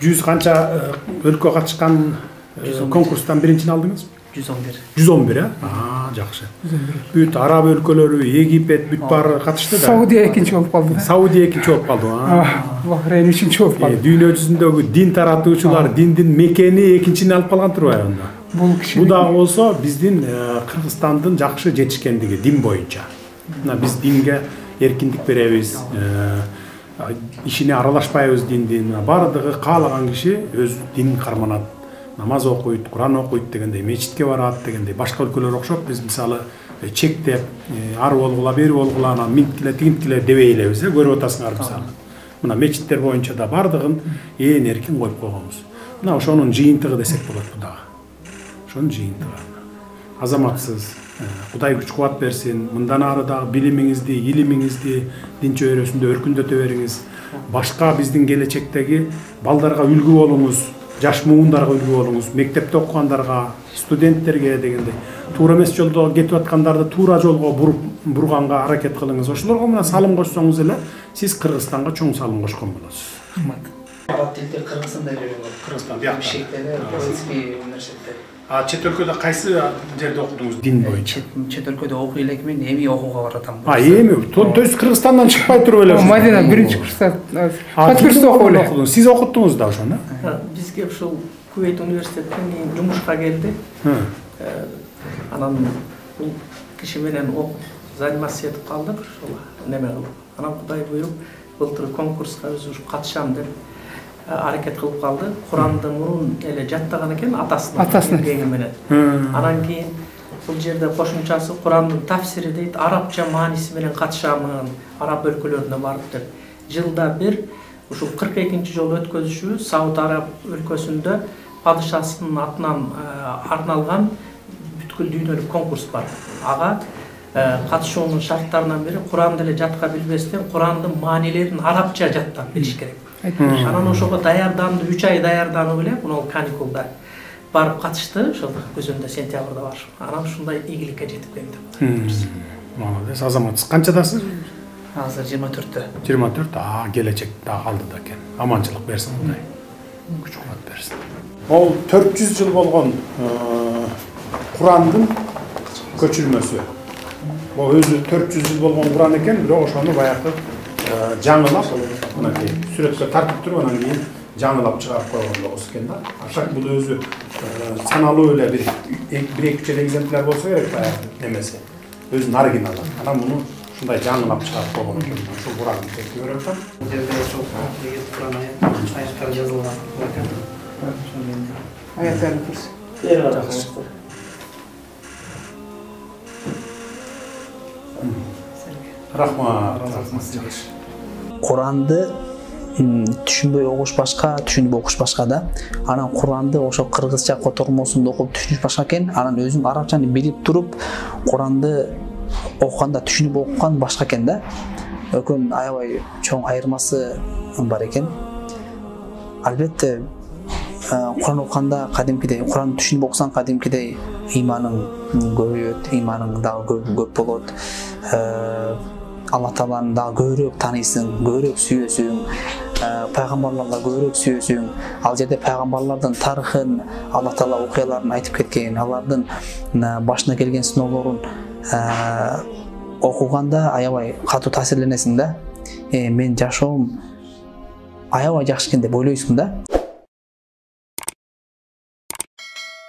100 канча өлкө катышкан конкурстан биринчини алдыңыз? 111. 111, жакшы. Бүт араб өлкөлөрү, Египет, бүт баары катышты да. Саудия экинчи болуп калды. Саудия экинчи болуп калды. Бахрейн үчүнчү болуп калды. Дүйнө жүзүндөгү дин таратуучулар, диндин мекени экинчини алып калган турбайбы анда? Бул дагы болсо биздин Кыргызстандын жакшы жетишкендиги дин боюнча. Мына биз динге эркиндик беребиз. Ишине аралашпайбыз диндин. Бардыгы каалаган киши өз динин карманат. Намаз окуйт, Куран окуйт дегендей, мечитке барат дегендей. Башка өлкөлөр окшоп биз мисалы чектеп, ары болгула, бери болгула, анан минткиле, тигинткиле дебей элебиз, көрүп атасыңар мисалы. Мына мечиттер боюнча да бардыгын ээн эркин коюп койгонбуз. Мына ошонун жыйынтыгы десек болот бу дагы. Ошонун жыйынтыгы. Азаматсыз, Кудай күч кубат берсин. Мындан ары дагы билимиңизди, илимиңизди дин чөйрөсүндө өркүндөтө бериңиз. Башка биздин келечектеги балдарга үлгү болуңуз. Жаш муундарга үлгү болуңуз, мектепте окугандарга, студенттерге дегендей, туура эмес жолдо кетип аткандарды туура жолго бурганга аракет кылыңыз. Ошолорго мына салым кошсоңуз эле сиз Кыргызстанга чоң салым кошкон болосуз. Рахмат. Араб тилде Кыргызстанда үйрөнгөн. Кыргызстан биякта. Бишкектеги Кыргызский университетте. Чет өлкөдө кайсы жерде окудуңуз дин боюнча? Чет өлкөдө окуй элекмин, эми окууга баратам. Эми? То есть Кыргызстандан чыкпай туруп эле. Мадина биринчи курста. Качы курста окудуңуз? Сиз окуттуңуз да ошону? Бизге ушул Кувейт университетинен жумушка келди. Анан бул киши менен заниматься этип калдык, ошол неме кылып. Анан Кудай буйруп, былтыр конкурска өзү катышам деп аракет кылып калды. Куранды мурун эле жаттаган экен атасынын кеңи менен. Анан кийин бул жерде кошумчасы Курандын тафсири дейт, арабча мааниси менен катышамын, араб өлкөлөрүнө барып деп. Жылда бир ушул 42-нчи жолу өткөзүшү Сауд Араб өлкөсүндө падышасынын атынан арналган бүткүл дүйнөлүк конкурс бар. Ага катышуунун шарттарынан бири Куранды эле жатка билбестен Курандын маанилерин арабча жаттап билиш керек. Анан ошого даярданды, 3 ай даярданып эле, мына каникулда барып катышты, ошол көзөндө сентябрда бар. Анан ушундай ийгиликке жетип келди. Молодец, азаматсыз. Канчадасыз? Азыр 24-тө. 24, келечек дагы алдыда экен. Аманчылык берсин Кудай. Күч кубат берсин. Ол 400 жыл болгон Курандын көчүрмөсү. Бул өзү 400 жыл болгон Куран экен, бирок ошону баягы жаңылап, мынакей сүрөткө тартып туруп, анан кийин жаңылап чыгарып койгон экен да. Ашак бул өзү саналуу эле бир 2 экземпляр болсо керек баягы немеси. Өзүнүн оригиналы. Анан муну ушундай жаңылап чыгарып койгон экен. Ошол Куранды текти көрүп атам. Жерде ошол Куран аяттары жазылган экен. Аяттарын көрсө. Бери караңыз. Рахмат. Куранды түшүнбөй окуш башка, түшүнүп окуш башка да. Анан Куранды ошо кыргызча котормосунда окуп түшүнүш башка экен. Анан өзүң арабчаны билип туруп, Куранды окуганда түшүнүп окуган башка экен да. Экөөнүн аябай чоң айырмасы бар экен. Албетте Куран окуганда кадимкидей, Куранды түшүнүп окусаң кадимкидей ыйманың көбөйөт, ыйманың дагы көп болот. Алла Тааланы дагы көбүрөөк тааныйсың, көбүрөөк сүйөсүң, пайгамбарларга көбүрөөк сүйөсүң. Ал жерде пайгамбарлардын тарыхын, Алла Таала окуяларын айтып кеткен, алардын башына келген сыноолорун окуганда аябай катуу таасирленесиң да. Мен жашоом аябай жакшы экен деп ойлойсуң да.